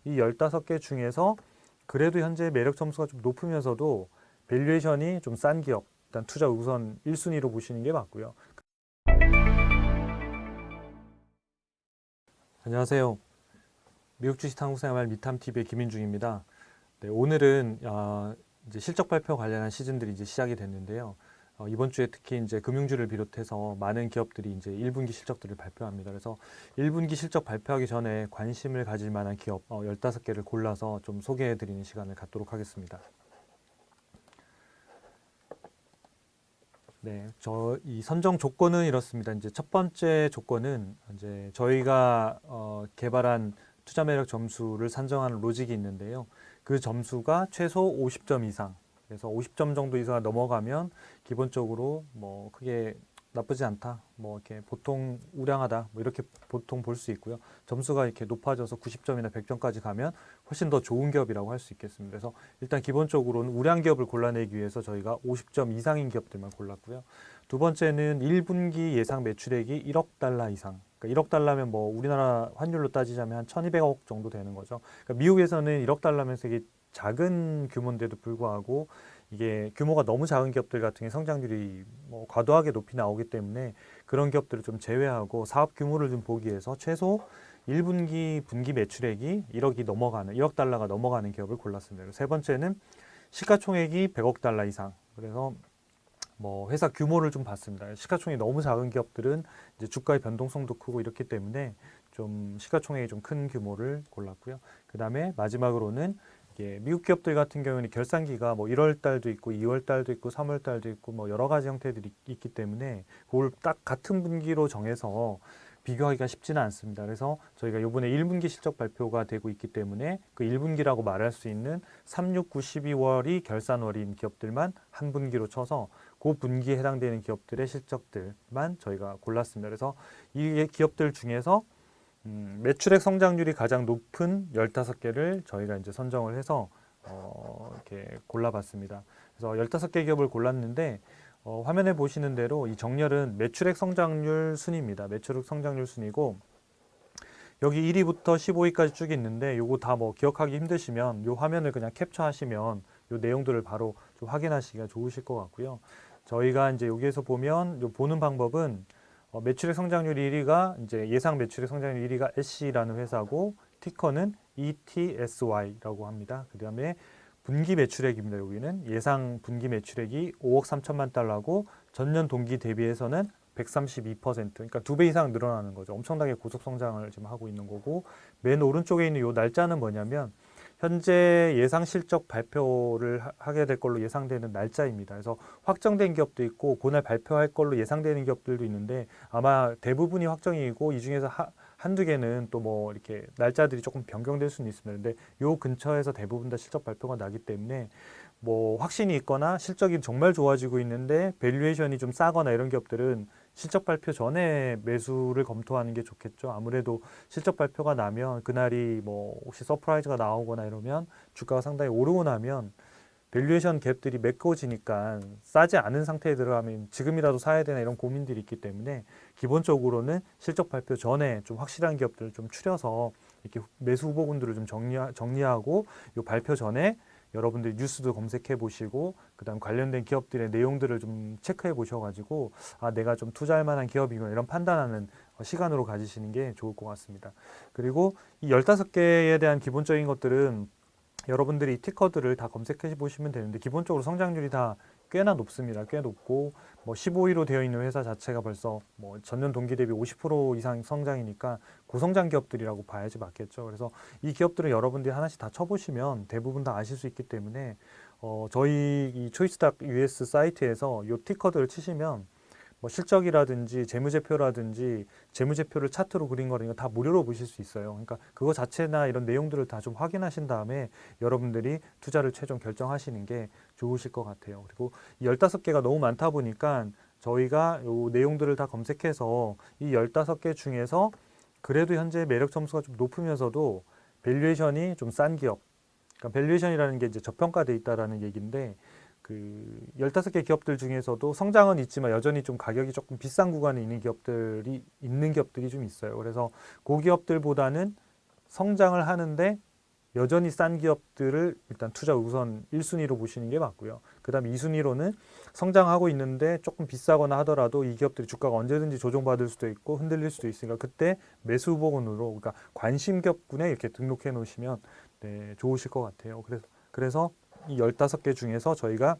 이 15개 중에서 그래도 현재 매력 점수가 좀 높으면서도 밸류에이션이 좀 싼 기업, 일단 투자 우선 1순위로 보시는 게 맞고요. 안녕하세요. 미국 주식 한국 생활 미탐TV의 김인중입니다. 네, 오늘은 이제 실적 발표 관련한 시즌들이 이제 시작이 됐는데요. 이번 주에 특히 이제 금융주를 비롯해서 많은 기업들이 이제 1분기 실적들을 발표합니다. 그래서 1분기 실적 발표하기 전에 관심을 가질 만한 기업 15개를 골라서 좀 소개해 드리는 시간을 갖도록 하겠습니다. 네, 이 선정 조건은 이렇습니다. 이제 첫 번째 조건은 이제 저희가 개발한 투자 매력 점수를 산정하는 로직이 있는데요. 그 점수가 최소 50점 이상, 그래서 50점 정도 이상 넘어가면 기본적으로 뭐 크게 나쁘지 않다, 뭐 이렇게 보통 우량하다, 뭐 이렇게 보통 볼 수 있고요. 점수가 이렇게 높아져서 90점이나 100점까지 가면 훨씬 더 좋은 기업이라고 할 수 있겠습니다. 그래서 일단 기본적으로는 우량 기업을 골라내기 위해서 저희가 50점 이상인 기업들만 골랐고요. 두 번째는 1분기 예상 매출액이 1억 달러 이상. 그러니까 1억 달러면 뭐 우리나라 환율로 따지자면 한 1200억 정도 되는 거죠. 그러니까 미국에서는 1억 달러면 되게 작은 규모인데도 불구하고 이게 규모가 너무 작은 기업들 같은 게 성장률이 뭐 과도하게 높이 나오기 때문에 그런 기업들을 좀 제외하고 사업 규모를 좀 보기 위해서 최소 1분기 분기 매출액이 1억 달러가 넘어가는 기업을 골랐습니다. 세 번째는 시가총액이 100억 달러 이상. 그래서 뭐 회사 규모를 좀 봤습니다. 시가총액이 너무 작은 기업들은 이제 주가의 변동성도 크고 이렇기 때문에 좀 시가총액이 좀 큰 규모를 골랐고요. 그 다음에 마지막으로는 이게 미국 기업들 같은 경우는 결산기가 뭐 1월 달도 있고 2월 달도 있고 3월 달도 있고 뭐 여러 가지 형태들이 있기 때문에 그걸 딱 같은 분기로 정해서 비교하기가 쉽지는 않습니다. 그래서 저희가 이번에 1분기 실적 발표가 되고 있기 때문에 그 1분기라고 말할 수 있는 3, 6, 9, 12월이 결산월인 기업들만 한 분기로 쳐서 그 분기에 해당되는 기업들의 실적들만 저희가 골랐습니다. 그래서 이 기업들 중에서 매출액 성장률이 가장 높은 15개를 저희가 이제 선정을 해서 이렇게 골라봤습니다. 그래서 15개 기업을 골랐는데 화면에 보시는 대로 이 정렬은 매출액 성장률 순입니다. 매출액 성장률 순이고 여기 1위부터 15위까지 쭉 있는데 요거 다 뭐 기억하기 힘드시면 요 화면을 그냥 캡처하시면 요 내용들을 바로 좀 확인하시기가 좋으실 것 같고요. 저희가 이제 여기에서 보면 요 보는 방법은 매출액 성장률 1위가 이제 예상 매출액 성장률 1위가 SC라는 회사고 티커는 ETSY라고 합니다. 그다음에 분기 매출액입니다. 여기는 예상 분기 매출액이 5억 3천만 달러고 전년 동기 대비해서는 132%, 그러니까 2배 이상 늘어나는 거죠. 엄청나게 고속 성장을 지금 하고 있는 거고 맨 오른쪽에 있는 이 날짜는 뭐냐면 현재 예상 실적 발표를 하게 될 걸로 예상되는 날짜입니다. 그래서 확정된 기업도 있고 그날 발표할 걸로 예상되는 기업들도 있는데 아마 대부분이 확정이고 이 중에서 한두 개는 또 뭐 이렇게 날짜들이 조금 변경될 수는 있습니다. 근데 요 근처에서 대부분 다 실적 발표가 나기 때문에 뭐 확신이 있거나 실적이 정말 좋아지고 있는데 밸류에이션이 좀 싸거나 이런 기업들은 실적 발표 전에 매수를 검토하는 게 좋겠죠. 아무래도 실적 발표가 나면 그날이 뭐 혹시 서프라이즈가 나오거나 이러면 주가가 상당히 오르고 나면 밸류에이션 갭들이 메꿔지니까 싸지 않은 상태에 들어가면 지금이라도 사야 되나 이런 고민들이 있기 때문에 기본적으로는 실적 발표 전에 좀 확실한 기업들을 좀 추려서 이렇게 매수 후보군들을 좀 정리하고 이 발표 전에 여러분들 뉴스도 검색해 보시고 그다음 관련된 기업들의 내용들을 좀 체크해 보셔가지고 아 내가 좀 투자할 만한 기업이구나 이런 판단하는 시간으로 가지시는 게 좋을 것 같습니다. 그리고 이 15개에 대한 기본적인 것들은 여러분들이 티커들을 다 검색해 보시면 되는데 기본적으로 성장률이 다 꽤나 높습니다. 꽤 높고 뭐 15위로 되어 있는 회사 자체가 벌써 뭐 전년 동기 대비 50% 이상 성장이니까 고성장 기업들이라고 봐야지 맞겠죠. 그래서 이 기업들은 여러분들이 하나씩 다 쳐보시면 대부분 다 아실 수 있기 때문에 저희 이 초이스닥 US 사이트에서 요 티커들을 치시면 뭐 실적이라든지 재무제표라든지 재무제표를 차트로 그린 거를 다 무료로 보실 수 있어요. 그러니까 그거 자체나 이런 내용들을 다 좀 확인하신 다음에 여러분들이 투자를 최종 결정하시는 게 좋으실 것 같아요. 그리고 이 15개가 너무 많다 보니까 저희가 요 내용들을 다 검색해서 이 15개 중에서 그래도 현재 매력 점수가 좀 높으면서도 밸류에이션이 좀 싼 기업. 그러니까 밸류에이션이라는 게 이제 저평가돼 있다라는 얘기인데 그 15개 기업들 중에서도 성장은 있지만 여전히 좀 가격이 조금 비싼 구간에 있는 기업들이 좀 있어요. 그래서 그 기업들보다는 성장을 하는데 여전히 싼 기업들을 일단 투자 우선 1순위로 보시는 게 맞고요. 그 다음에 2순위로는 성장하고 있는데 조금 비싸거나 하더라도 이 기업들이 주가가 언제든지 조정받을 수도 있고 흔들릴 수도 있으니까 그때 매수 부분으로 그러니까 관심 기업군에 이렇게 등록해 놓으시면 네, 좋으실 것 같아요. 그래서 이 15개 중에서 저희가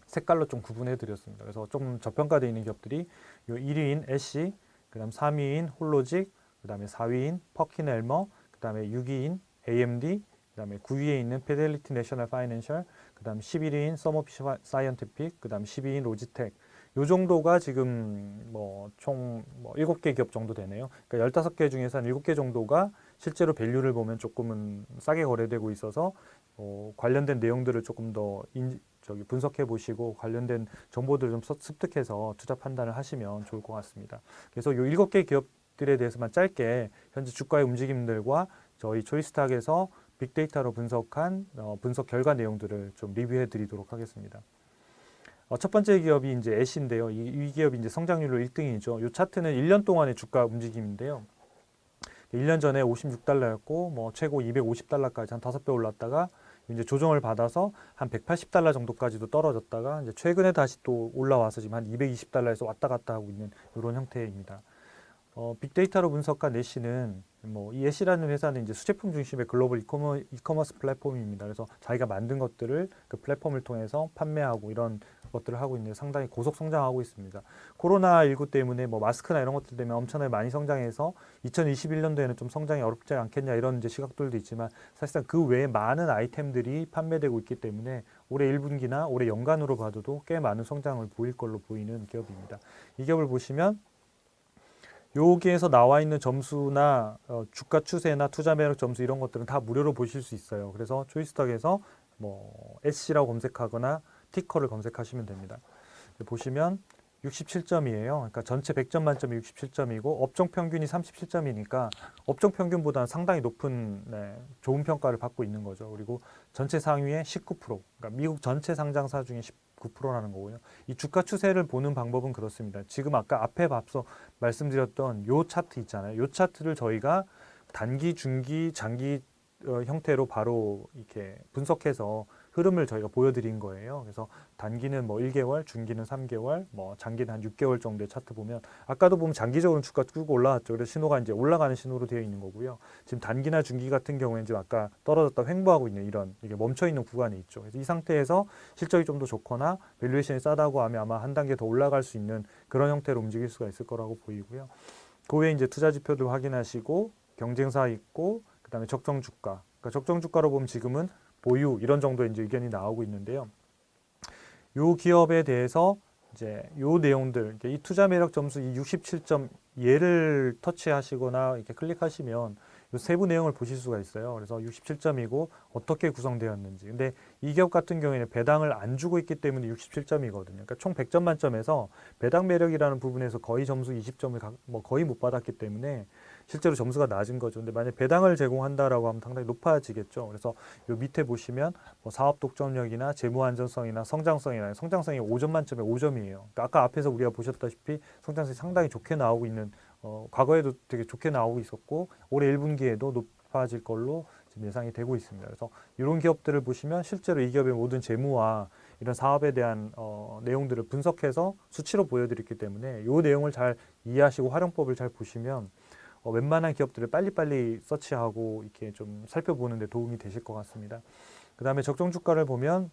색깔로 좀 구분해 드렸습니다. 그래서 좀 저평가되어 있는 기업들이 요 1위인 애쉬, 그다음 3위인 홀로직, 그다음에 4위인 퍼킨엘머, 그다음에 6위인 AMD, 그다음에 9위에 있는 피델리티 내셔널 파이낸셜, 그다음 11위인 서머피 사이언티픽, 그다음 12위인 로지텍. 요 정도가 지금 총 7개 기업 정도 되네요. 그러니까 15개 중에서 한 7개 정도가 실제로 밸류를 보면 조금은 싸게 거래되고 있어서 관련된 내용들을 조금 더 분석해 보시고 관련된 정보들을 좀 습득해서 투자 판단을 하시면 좋을 것 같습니다. 그래서 이 7개 기업들에 대해서만 짧게 현재 주가의 움직임들과 저희 초이스탁에서 빅데이터로 분석한 분석 결과 내용들을 좀 리뷰해 드리도록 하겠습니다. 첫 번째 기업이 이제 애쉬인데요. 이 기업이 이제 성장률로 1등이죠. 이 차트는 1년 동안의 주가 움직임인데요. 1년 전에 56달러였고 최고 250달러까지 한 5배 올랐다가 이제 조정을 받아서 한 180달러 정도까지도 떨어졌다가 이제 최근에 다시 또 올라와서 지금 한 220달러에서 왔다 갔다 하고 있는 이런 형태입니다. 빅데이터로 분석한 애쉬는 이 애쉬라는 회사는 이제 수제품 중심의 글로벌 이커머스 플랫폼입니다. 그래서 자기가 만든 것들을 그 플랫폼을 통해서 판매하고 이런 것들을 하고 있는데 상당히 고속 성장하고 있습니다. 코로나19 때문에 마스크나 이런 것들 때문에 엄청나게 많이 성장해서 2021년도에는 좀 성장이 어렵지 않겠냐 이런 이제 시각들도 있지만 사실상 그 외에 많은 아이템들이 판매되고 있기 때문에 올해 1분기나 올해 연간으로 봐도 꽤 많은 성장을 보일 걸로 보이는 기업입니다. 이 기업을 보시면 여기에서 나와 있는 점수나 주가 추세나 투자 매력 점수 이런 것들은 다 무료로 보실 수 있어요. 그래서 초이스탁에서 SC라고 검색하거나 티커를 검색하시면 됩니다. 보시면 67점이에요. 그러니까 전체 100점 만점이 67점이고 업종 평균이 37점이니까 업종 평균보다는 상당히 높은 좋은 평가를 받고 있는 거죠. 그리고 전체 상위의 19%, 그러니까 미국 전체 상장사 중에 19%라는 거고요. 이 주가 추세를 보는 방법은 그렇습니다. 지금 아까 앞에 앞서 말씀드렸던 요 차트 있잖아요. 요 차트를 저희가 단기, 중기, 장기 형태로 바로 이렇게 분석해서 흐름을 저희가 보여드린 거예요. 그래서 단기는 1개월, 중기는 3개월, 장기는 한 6개월 정도의 차트 보면 아까도 보면 장기적으로는 주가 끌고 올라왔죠. 그래서 신호가 이제 올라가는 신호로 되어 있는 거고요. 지금 단기나 중기 같은 경우에는 지금 아까 떨어졌다 횡보하고 있는 이런 이게 멈춰 있는 구간이 있죠. 그래서 이 상태에서 실적이 좀 더 좋거나 밸류에이션이 싸다고 하면 아마 한 단계 더 올라갈 수 있는 그런 형태로 움직일 수가 있을 거라고 보이고요. 그 외에 이제 투자 지표들 확인하시고 경쟁사 있고 그다음에 적정 주가. 그러니까 적정 주가로 보면 지금은 보유 이런 정도의 이제 의견이 나오고 있는데요. 요 기업에 대해서 이제 요 내용들, 이 투자 매력 점수 이 67점 얘를 터치하시거나 이렇게 클릭하시면 요 세부 내용을 보실 수가 있어요. 그래서 67점이고 어떻게 구성되었는지. 근데 이 기업 같은 경우에는 배당을 안 주고 있기 때문에 67점이거든요. 그러니까 총 100점 만점에서 배당 매력이라는 부분에서 거의 점수 20점을 거의 못 받았기 때문에 실제로 점수가 낮은 거죠. 근데 만약 배당을 제공한다라고 하면 상당히 높아지겠죠. 그래서 요 밑에 보시면 사업 독점력이나 재무 안전성이나 성장성이 5점 만점에 5점이에요. 그러니까 아까 앞에서 우리가 보셨다시피 성장성이 상당히 좋게 나오고 있는 과거에도 되게 좋게 나오고 있었고 올해 1분기에도 높아질 걸로 지금 예상이 되고 있습니다. 그래서 이런 기업들을 보시면 실제로 이 기업의 모든 재무와 이런 사업에 대한 내용들을 분석해서 수치로 보여드렸기 때문에 이 내용을 잘 이해하시고 활용법을 잘 보시면 웬만한 기업들을 빨리빨리 서치하고 이렇게 좀 살펴보는 데 도움이 되실 것 같습니다. 그 다음에 적정 주가를 보면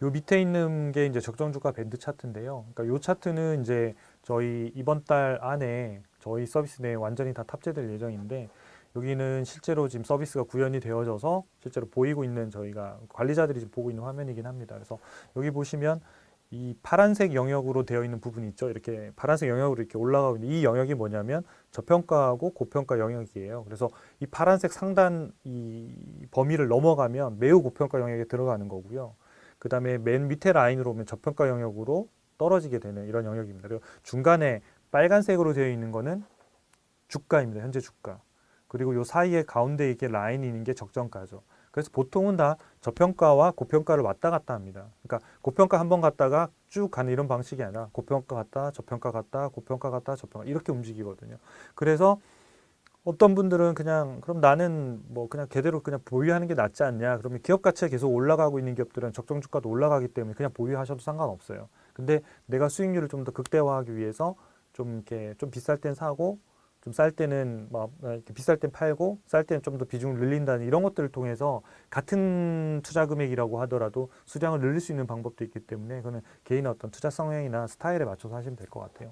요 밑에 있는 게 이제 적정 주가 밴드 차트인데요. 그러니까 요 차트는 이제 저희 이번 달 안에 저희 서비스 내에 완전히 다 탑재될 예정인데 여기는 실제로 지금 서비스가 구현이 되어져서 실제로 보이고 있는 저희가 관리자들이 지금 보고 있는 화면이긴 합니다. 그래서 여기 보시면 이 파란색 영역으로 되어 있는 부분이 있죠. 이렇게 파란색 영역으로 이렇게 올라가고 있는 이 영역이 뭐냐면 저평가하고 고평가 영역이에요. 그래서 이 파란색 상단 이 범위를 넘어가면 매우 고평가 영역에 들어가는 거고요. 그 다음에 맨 밑에 라인으로 오면 저평가 영역으로 떨어지게 되는 이런 영역입니다. 그리고 중간에 빨간색으로 되어 있는 거는 주가입니다. 현재 주가. 그리고 요 사이에 가운데 이게 라인이 있는 게 적정가죠. 그래서 보통은 다 저평가와 고평가를 왔다 갔다 합니다. 그러니까 고평가 한번 갔다가 쭉 가는 이런 방식이 아니라 고평가 갔다 저평가 갔다 고평가 갔다 저평가 이렇게 움직이거든요. 그래서 어떤 분들은 그냥 그럼 나는 뭐 그냥 걔대로 그냥 보유하는 게 낫지 않냐. 그러면 기업 가치가 계속 올라가고 있는 기업들은 적정 주가도 올라가기 때문에 그냥 보유하셔도 상관없어요. 근데 내가 수익률을 좀 더 극대화하기 위해서 좀 이렇게 좀 비쌀 땐 사고 좀 쌀 때는 막 이렇게 비쌀 땐 팔고 쌀 때는 좀 더 비중을 늘린다는 이런 것들을 통해서 같은 투자 금액이라고 하더라도 수량을 늘릴 수 있는 방법도 있기 때문에 그거는 개인의 어떤 투자 성향이나 스타일에 맞춰서 하시면 될 것 같아요.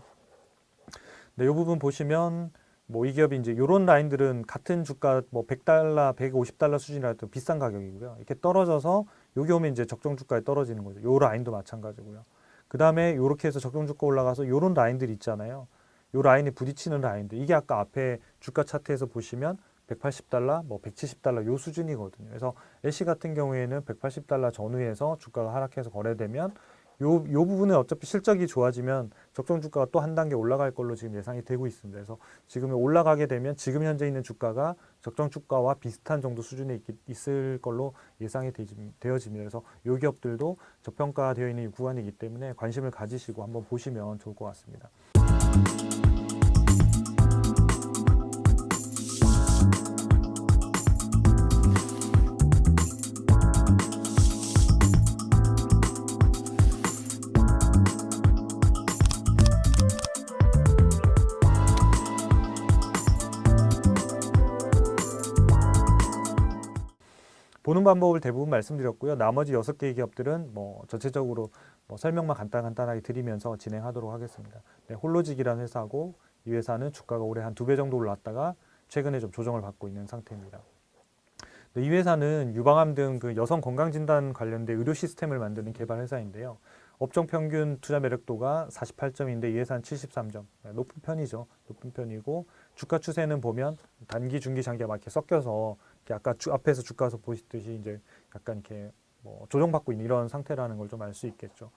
네, 이 부분 보시면 뭐 이 기업이 이제 이런 라인들은 같은 주가 뭐 100달러, 150달러 수준이라도 비싼 가격이고요. 이렇게 떨어져서 여기 오면 이제 적정 주가에 떨어지는 거죠. 요 라인도 마찬가지고요. 그 다음에 이렇게 해서 적정 주가 올라가서 이런 라인들 있잖아요. 요 라인에 부딪히는 라인들. 이게 아까 앞에 주가 차트에서 보시면 180달러, 뭐 170달러 요 수준이거든요. 그래서 애쉬 같은 경우에는 180달러 전후에서 주가가 하락해서 거래되면 요 부분은 어차피 실적이 좋아지면 적정 주가가 또 한 단계 올라갈 걸로 지금 예상이 되고 있습니다. 그래서 지금 올라가게 되면 지금 현재 있는 주가가 적정 주가와 비슷한 정도 수준에 있을 걸로 예상이 되어집니다. 그래서 요 기업들도 저평가되어 있는 구간이기 때문에 관심을 가지시고 한번 보시면 좋을 것 같습니다. 보는 방법을 대부분 말씀드렸고요. 나머지 6개의 기업들은 뭐 전체적으로 뭐 설명만 간단하게 드리면서 진행하도록 하겠습니다. 네, 홀로직이라는 회사고 이 회사는 주가가 올해 한 2배 정도 올랐다가 최근에 좀 조정을 받고 있는 상태입니다. 네, 이 회사는 유방암 등 그 여성 건강 진단 관련된 의료 시스템을 만드는 개발 회사인데요. 업종 평균 투자 매력도가 48점인데 이 회사는 73점. 높은 편이죠. 높은 편이고 주가 추세는 보면 단기, 중기, 장기가 막 이렇게 섞여서 이렇게 아까 앞에서 주가에서 보시듯이 이제 약간 이렇게 뭐 조정받고 있는 이런 상태라는 걸 좀 알 수 있겠죠.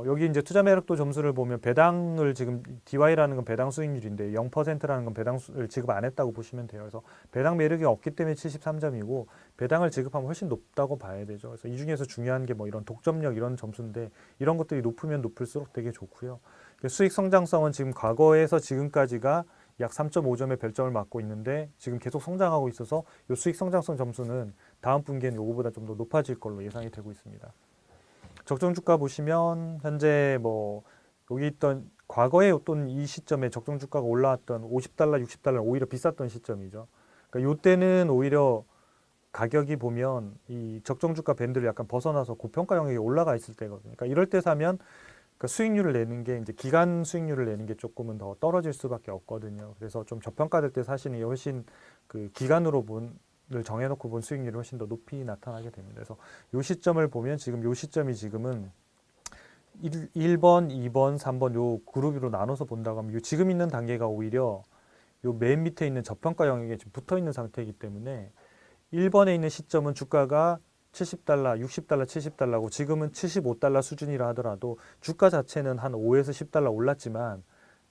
여기 이제 투자 매력도 점수를 보면 배당을 지금 DY라는 건 배당 수익률인데 0%라는 건 배당을 지급 안 했다고 보시면 돼요. 그래서 배당 매력이 없기 때문에 73점이고 배당을 지급하면 훨씬 높다고 봐야 되죠. 그래서 이 중에서 중요한 게 뭐 이런 독점력 이런 점수인데 이런 것들이 높으면 높을수록 되게 좋고요. 수익 성장성은 지금 과거에서 지금까지가 약 3.5점의 별점을 맞고 있는데 지금 계속 성장하고 있어서 이 수익 성장성 점수는 다음 분기에는 이거보다 좀 더 높아질 걸로 예상이 되고 있습니다. 적정 주가 보시면 현재 뭐 여기 있던 과거에 어떤 이 시점에 적정 주가가 올라왔던 50달러, 60달러 오히려 비쌌던 시점이죠. 그러니까 이때는 오히려 가격이 보면 이 적정 주가 밴드를 약간 벗어나서 고평가 영역에 올라가 있을 때거든요. 그러니까 이럴 때 사면 그 수익률을 내는 게 이제 기간 수익률을 내는 게 조금은 더 떨어질 수밖에 없거든요. 그래서 좀 저평가될 때 사시는 게 훨씬 그 기간으로 를 정해놓고 본 수익률이 훨씬 더 높이 나타나게 됩니다. 그래서 이 시점을 보면 지금 이 시점이 지금은 1번, 2번, 3번 요 그룹으로 나눠서 본다고 하면 요 지금 있는 단계가 오히려 요 맨 밑에 있는 저평가 영역에 지금 붙어 있는 상태이기 때문에 1번에 있는 시점은 주가가 70달러, 60달러, 70달러고 지금은 75달러 수준이라 하더라도 주가 자체는 한 5에서 10달러 올랐지만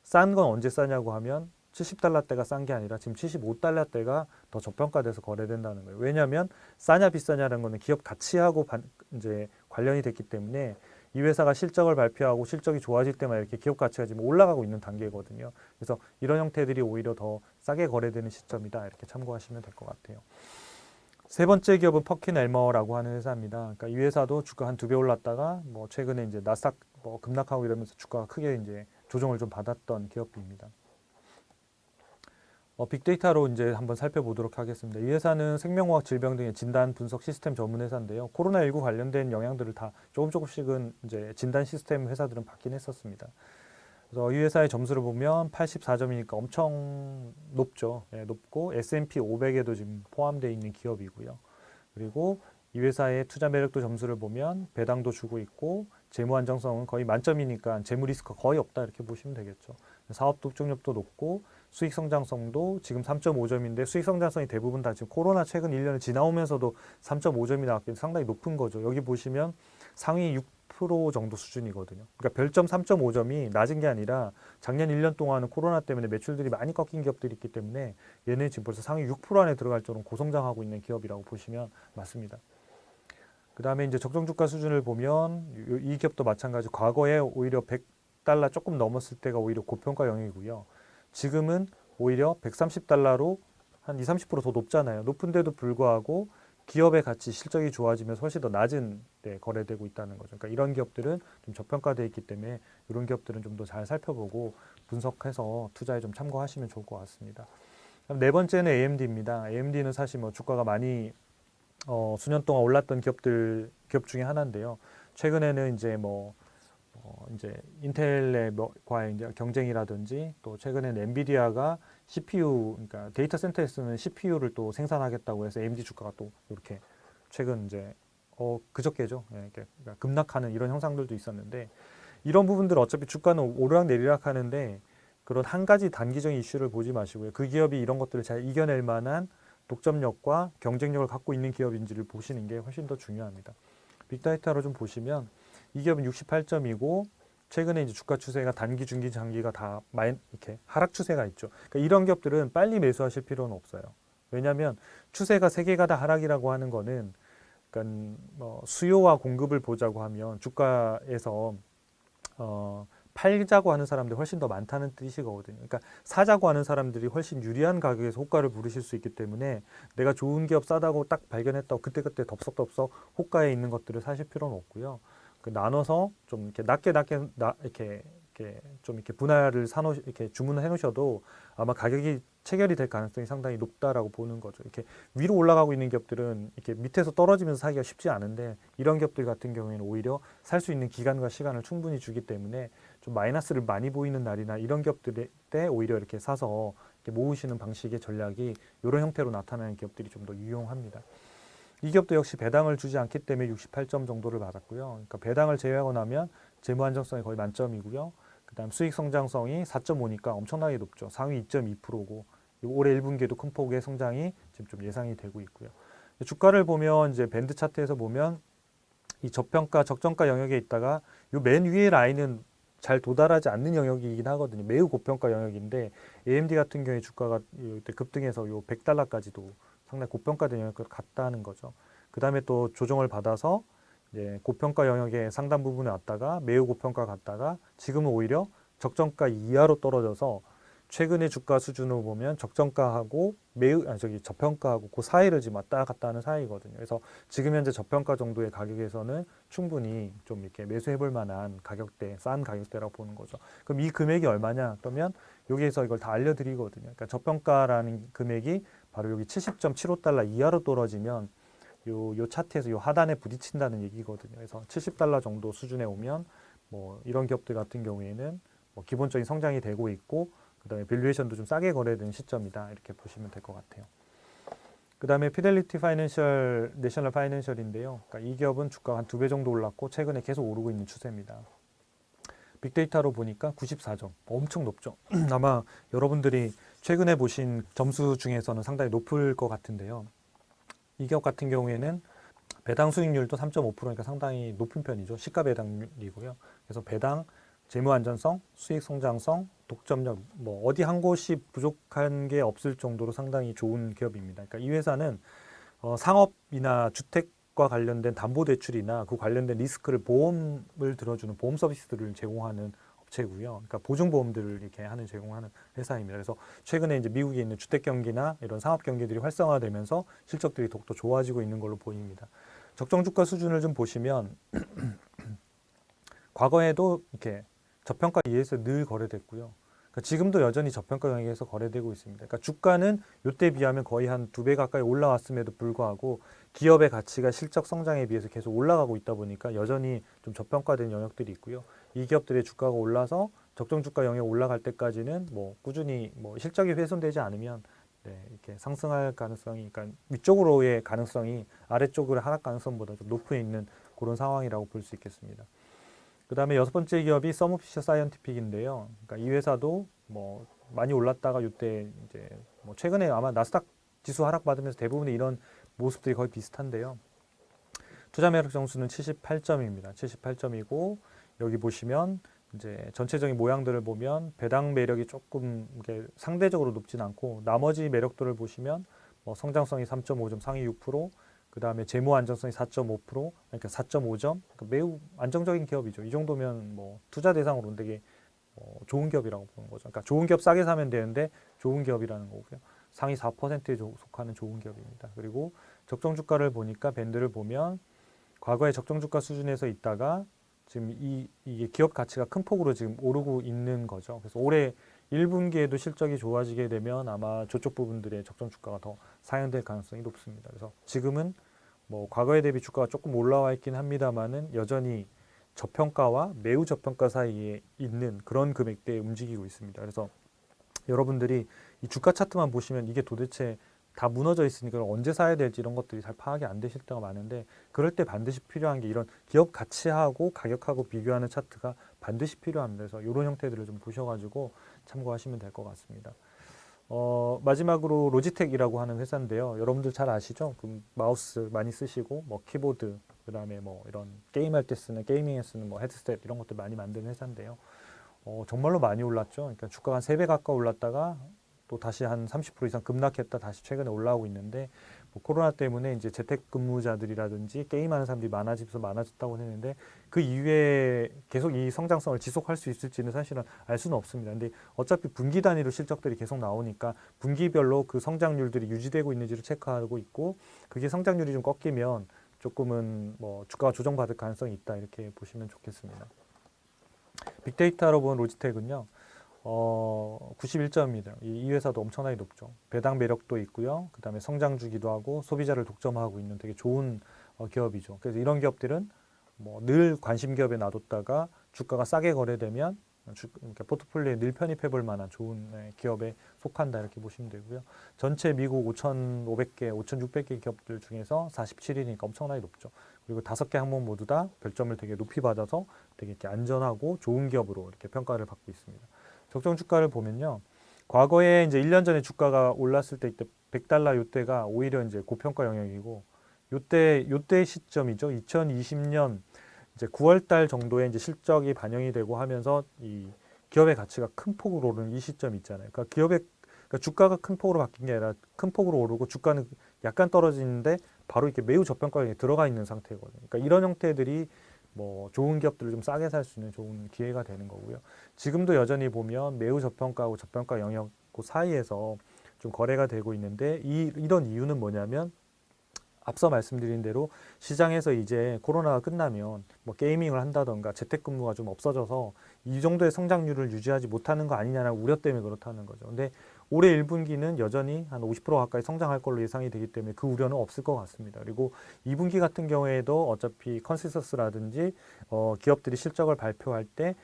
싼 건 언제 싸냐고 하면 70달러대가 싼 게 아니라 지금 75달러대가 더 저평가돼서 거래된다는 거예요. 왜냐하면 싸냐 비싸냐라는 거는 기업 가치하고 이제 관련이 됐기 때문에 이 회사가 실적을 발표하고 실적이 좋아질 때만 이렇게 기업 가치가 지금 올라가고 있는 단계거든요. 그래서 이런 형태들이 오히려 더 싸게 거래되는 시점이다. 이렇게 참고하시면 될 것 같아요. 세 번째 기업은 퍼킨 엘머라고 하는 회사입니다. 그러니까 이 회사도 주가 한 2배 올랐다가 뭐 최근에 이제 나스닥 뭐 급락하고 이러면서 주가가 크게 이제 조정을 좀 받았던 기업입니다. 빅데이터로 이제 한번 살펴보도록 하겠습니다. 이 회사는 생명과학 질병 등의 진단 분석 시스템 전문 회사인데요. 코로나19 관련된 영향들을 다 조금씩은 이제 진단 시스템 회사들은 받긴 했었습니다. 그래서 이 회사의 점수를 보면 84점이니까 엄청 높죠. 예, 높고 S&P 500에도 지금 포함되어 있는 기업이고요. 그리고 이 회사의 투자 매력도 점수를 보면 배당도 주고 있고 재무 안정성은 거의 만점이니까 재무 리스크가 거의 없다 이렇게 보시면 되겠죠. 사업 독점력도 높고 수익 성장성도 지금 3.5점인데 수익 성장성이 대부분 다 지금 코로나 최근 1년을 지나오면서도 3.5점이 나왔기 상당히 높은 거죠. 여기 보시면 상위 6% 정도 수준이거든요. 그러니까 별점 3.5점이 낮은 게 아니라 작년 1년 동안은 코로나 때문에 매출들이 많이 꺾인 기업들이 있기 때문에 얘는 지금 벌써 상위 6% 안에 들어갈 정도로 고성장하고 있는 기업이라고 보시면 맞습니다. 그 다음에 이제 적정 주가 수준을 보면 이 기업도 마찬가지 과거에 오히려 100달러 조금 넘었을 때가 오히려 고평가 영역이고요. 지금은 오히려 130달러로 한 2, 30%더 높잖아요. 높은데도 불구하고 기업의 가치 실적이 좋아지면서 훨씬 더 낮은 데 거래되고 있다는 거죠. 그러니까 이런 기업들은 좀 저평가되어 있기 때문에 이런 기업들은 좀 더 잘 살펴보고 분석해서 투자에 좀 참고하시면 좋을 것 같습니다. 그럼 네 번째는 AMD입니다. AMD는 사실 뭐 주가가 많이 수년 동안 올랐던 기업 중에 하나인데요. 최근에는 이제 이제 인텔과의 이제 경쟁이라든지 또 최근에는 엔비디아가 CPU, 그러니까 데이터 센터에 쓰는 CPU를 또 생산하겠다고 해서 AMD 주가가 또 이렇게 최근 이제 그저께죠. 예, 그러니까 급락하는 이런 현상들도 있었는데 이런 부분들 어차피 주가는 오르락내리락 하는데 그런 한 가지 단기적인 이슈를 보지 마시고요. 그 기업이 이런 것들을 잘 이겨낼 만한 독점력과 경쟁력을 갖고 있는 기업인지를 보시는 게 훨씬 더 중요합니다. 빅데이터로 좀 보시면 이 기업은 68점이고 최근에 이제 주가 추세가 단기, 중기, 장기가 다 이렇게 하락 추세가 있죠. 그러니까 이런 기업들은 빨리 매수하실 필요는 없어요. 왜냐하면 추세가 세 개가 다 하락이라고 하는 거는 그러니까 수요와 공급을 보자고 하면 주가에서 팔자고 하는 사람들이 훨씬 더 많다는 뜻이거든요. 그러니까 사자고 하는 사람들이 훨씬 유리한 가격에서 호가를 부르실 수 있기 때문에 내가 좋은 기업 싸다고 딱 발견했다고 그때그때 덥석덥석 호가에 있는 것들을 사실 필요는 없고요. 그 나눠서 좀 이렇게 낮게 이렇게 좀 이렇게 분할을 이렇게 주문을 해놓으셔도 아마 가격이 체결이 될 가능성이 상당히 높다라고 보는 거죠. 이렇게 위로 올라가고 있는 기업들은 이렇게 밑에서 떨어지면서 사기가 쉽지 않은데 이런 기업들 같은 경우에는 오히려 살 수 있는 기간과 시간을 충분히 주기 때문에 좀 마이너스를 많이 보이는 날이나 이런 기업들 때 오히려 이렇게 사서 이렇게 모으시는 방식의 전략이 이런 형태로 나타나는 기업들이 좀 더 유용합니다. 이 기업도 역시 배당을 주지 않기 때문에 68점 정도를 받았고요. 그러니까 배당을 제외하고 나면 재무 안정성이 거의 만점이고요. 그다음 수익 성장성이 4.5니까 엄청나게 높죠. 상위 2.2%고 올해 1분기에도 큰 폭의 성장이 지금 좀 예상이 되고 있고요. 주가를 보면 이제 밴드 차트에서 보면 이 저평가, 적정가 영역에 있다가 이 맨 위의 라인은 잘 도달하지 않는 영역이긴 하거든요. 매우 고평가 영역인데 AMD 같은 경우에 주가가 이때 급등해서 요 100달러까지도 상당히 고평가된 영역을 갔다는 거죠. 그 다음에 또 조정을 받아서 이제 고평가 영역의 상단 부분에 왔다가 매우 고평가 갔다가 지금은 오히려 적정가 이하로 떨어져서 최근의 주가 수준으로 보면 적정가하고 저평가하고 그 사이를 지금 왔다 갔다 하는 사이거든요. 그래서 지금 현재 저평가 정도의 가격에서는 충분히 좀 이렇게 매수해 볼 만한 가격대, 싼 가격대라고 보는 거죠. 그럼 이 금액이 얼마냐? 그러면 여기에서 이걸 다 알려드리거든요. 그러니까 저평가라는 금액이 바로 여기 70.75달러 이하로 떨어지면 요 차트에서 요 하단에 부딪힌다는 얘기거든요. 그래서 70달러 정도 수준에 오면 뭐 이런 기업들 같은 경우에는 뭐 기본적인 성장이 되고 있고 그다음에 밸류에이션도 좀 싸게 거래되는 시점이다. 이렇게 보시면 될 것 같아요. 그다음에 피델리티 파이낸셜, 내셔널 파이낸셜인데요. 그러니까 이 기업은 주가가 한 2배 정도 올랐고 최근에 계속 오르고 있는 추세입니다. 빅데이터로 보니까 94점. 엄청 높죠. 아마 여러분들이 최근에 보신 점수 중에서는 상당히 높을 것 같은데요. 이 기업 같은 경우에는 배당 수익률도 3.5%니까 상당히 높은 편이죠. 시가 배당률이고요. 그래서 배당, 재무 안전성, 수익 성장성, 독점력 뭐 어디 한 곳이 부족한 게 없을 정도로 상당히 좋은 기업입니다. 그러니까 이 회사는 상업이나 주택과 관련된 담보대출이나 그 관련된 리스크를 보험을 들어주는 보험 서비스들을 제공하는 업체고요. 그러니까 보증보험들을 이렇게 제공하는 회사입니다. 그래서 최근에 이제 미국에 있는 주택 경기나 이런 상업 경기들이 활성화되면서 실적들이 더욱더 좋아지고 있는 걸로 보입니다. 적정 주가 수준을 좀 보시면 과거에도 이렇게 저평가 이하에서 늘 거래됐고요. 그러니까 지금도 여전히 저평가 영역에서 거래되고 있습니다. 그러니까 주가는 이때 비하면 거의 한 2배 가까이 올라왔음에도 불구하고 기업의 가치가 실적 성장에 비해서 계속 올라가고 있다 보니까 여전히 좀 저평가된 영역들이 있고요. 이 기업들의 주가가 올라서 적정 주가 영역 올라갈 때까지는 뭐 꾸준히 뭐 실적이 훼손되지 않으면 이렇게 상승할 가능성이, 그러니까 위쪽으로의 가능성이 아래쪽으로 하락 가능성보다 좀 높여 있는 그런 상황이라고 볼 수 있겠습니다. 그 다음에 여섯 번째 기업이 서머피셔 사이언티픽인데요. 그러니까 이 회사도 뭐 많이 올랐다가 이때 이제 뭐 최근에 아마 나스닥 지수 하락받으면서 대부분의 이런 모습들이 거의 비슷한데요. 투자 매력 정수는 78점입니다. 78점이고 여기 보시면 이제 전체적인 모양들을 보면 배당 매력이 조금 이게 상대적으로 높진 않고 나머지 매력들을 보시면 뭐 성장성이 3.5점, 상위 6%, 그 다음에 재무 안정성이 4.5%, 그러니까 4.5점, 그러니까 매우 안정적인 기업이죠. 이 정도면 뭐 투자 대상으로는 되게 좋은 기업이라고 보는 거죠. 그러니까 좋은 기업 싸게 사면 되는데 좋은 기업이라는 거고요. 상위 4%에 속하는 좋은 기업입니다. 그리고 적정 주가를 보니까 밴드를 보면 과거에 적정 주가 수준에서 있다가 지금 이게 기업 가치가 큰 폭으로 지금 오르고 있는 거죠. 그래서 올해 1분기에도 실적이 좋아지게 되면 아마 저쪽 부분들의 적정 주가가 더 상향될 가능성이 높습니다. 그래서 지금은 뭐 과거에 대비 주가가 조금 올라와 있긴 합니다만은 여전히 저평가와 매우 저평가 사이에 있는 그런 금액대에 움직이고 있습니다. 그래서 여러분들이 이 주가 차트만 보시면 이게 도대체 다 무너져 있으니까 언제 사야 될지 이런 것들이 잘 파악이 안 되실 때가 많은데 그럴 때 반드시 필요한 게 이런 기업 가치하고 가격하고 비교하는 차트가 반드시 필요합니다. 그래서 이런 형태들을 좀 보셔가지고 참고하시면 될 것 같습니다. 마지막으로 로지텍이라고 하는 회사인데요. 여러분들 잘 아시죠? 그 마우스 많이 쓰시고 뭐 키보드 그다음에 뭐 이런 게임할 때 쓰는 게이밍에 쓰는 뭐 헤드셋 이런 것들 많이 만드는 회사인데요. 정말로 많이 올랐죠. 그러니까 주가가 한 3배 가까이 올랐다가 또 다시 한 30% 이상 급락했다 다시 최근에 올라오고 있는데 뭐 코로나 때문에 이제 재택근무자들이라든지 게임하는 사람들이 많아지면서 많아졌다고 했는데 그 이후에 계속 이 성장성을 지속할 수 있을지는 사실은 알 수는 없습니다. 근데 어차피 분기 단위로 실적들이 계속 나오니까 분기별로 그 성장률들이 유지되고 있는지를 체크하고 있고 그게 성장률이 좀 꺾이면 조금은 뭐 주가가 조정받을 가능성이 있다 이렇게 보시면 좋겠습니다. 빅데이터로 본 로지텍은요. 91점입니다. 이 회사도 엄청나게 높죠. 배당 매력도 있고요. 그 다음에 성장주기도 하고 소비자를 독점하고 있는 되게 좋은 기업이죠. 그래서 이런 기업들은 뭐 늘 관심 기업에 놔뒀다가 주가가 싸게 거래되면 그러니까 포트폴리오에 늘 편입해 볼 만한 좋은 기업에 속한다 이렇게 보시면 되고요. 전체 미국 5,500개, 5,600개 기업들 중에서 47위니까 엄청나게 높죠. 그리고 5개 항목 모두 다 별점을 되게 높이 받아서 되게 이렇게 안전하고 좋은 기업으로 이렇게 평가를 받고 있습니다. 적정 주가를 보면요. 과거에 이제 1년 전에 주가가 올랐을 때 이때 100달러 요때가 오히려 이제 고평가 영역이고 요때 시점이죠. 2020년 이제 9월 달 정도에 이제 실적이 반영이 되고 하면서 이 기업의 가치가 큰 폭으로 오르는 이 시점 있잖아요. 그러니까 주가가 큰 폭으로 바뀐 게 아니라 큰 폭으로 오르고 주가는 약간 떨어지는데 바로 이렇게 매우 저평가에 들어가 있는 상태거든요. 그러니까 이런 형태들이 뭐 좋은 기업들을 좀 싸게 살 수 있는 좋은 기회가 되는 거고요. 지금도 여전히 보면 매우 저평가하고 저평가 영역 그 사이에서 좀 거래가 되고 있는데 이런 이유는 뭐냐면 앞서 말씀드린 대로 시장에서 이제 코로나가 끝나면 뭐 게이밍을 한다던가 재택근무가 좀 없어져서 이 정도의 성장률을 유지하지 못하는 거 아니냐는 우려 때문에 그렇다는 거죠. 근데 올해 1분기는 여전히 한 50% 가까이 성장할 걸로 예상이 되기 때문에 그 우려는 없을 것 같습니다. 그리고 2분기 같은 경우에도 어차피 컨센서스라든지 기업들이 실적을 발표할 때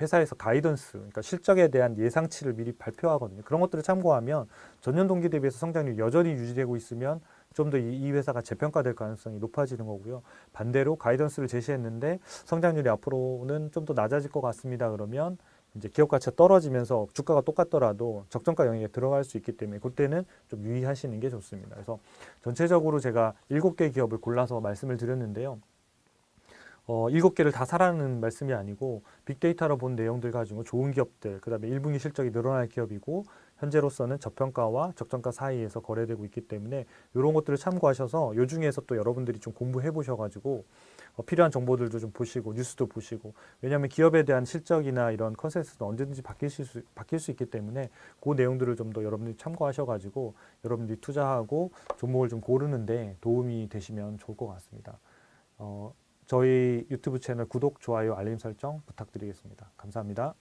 회사에서 가이던스, 그러니까 실적에 대한 예상치를 미리 발표하거든요. 그런 것들을 참고하면 전년 동기 대비해서 성장률이 여전히 유지되고 있으면 좀 더 이 회사가 재평가될 가능성이 높아지는 거고요. 반대로 가이던스를 제시했는데 성장률이 앞으로는 좀 더 낮아질 것 같습니다. 그러면 이제 기업 가치가 떨어지면서 주가가 똑같더라도 적정가 영역에 들어갈 수 있기 때문에 그때는 좀 유의하시는 게 좋습니다. 그래서 전체적으로 제가 7개 기업을 골라서 말씀을 드렸는데요. 7개를 다 사라는 말씀이 아니고 빅데이터로 본 내용들 가지고 좋은 기업들, 그 다음에 1분기 실적이 늘어날 기업이고 현재로서는 저평가와 적정가 사이에서 거래되고 있기 때문에 이런 것들을 참고하셔서 요 중에서 또 여러분들이 좀 공부해 보셔가지고 필요한 정보들도 좀 보시고 뉴스도 보시고 왜냐하면 기업에 대한 실적이나 이런 컨센서스는 언제든지 바뀔 수 있기 때문에 그 내용들을 좀 더 여러분들이 참고하셔가지고 여러분들이 투자하고 종목을 좀 고르는데 도움이 되시면 좋을 것 같습니다. 저희 유튜브 채널 구독, 좋아요, 알림 설정 부탁드리겠습니다. 감사합니다.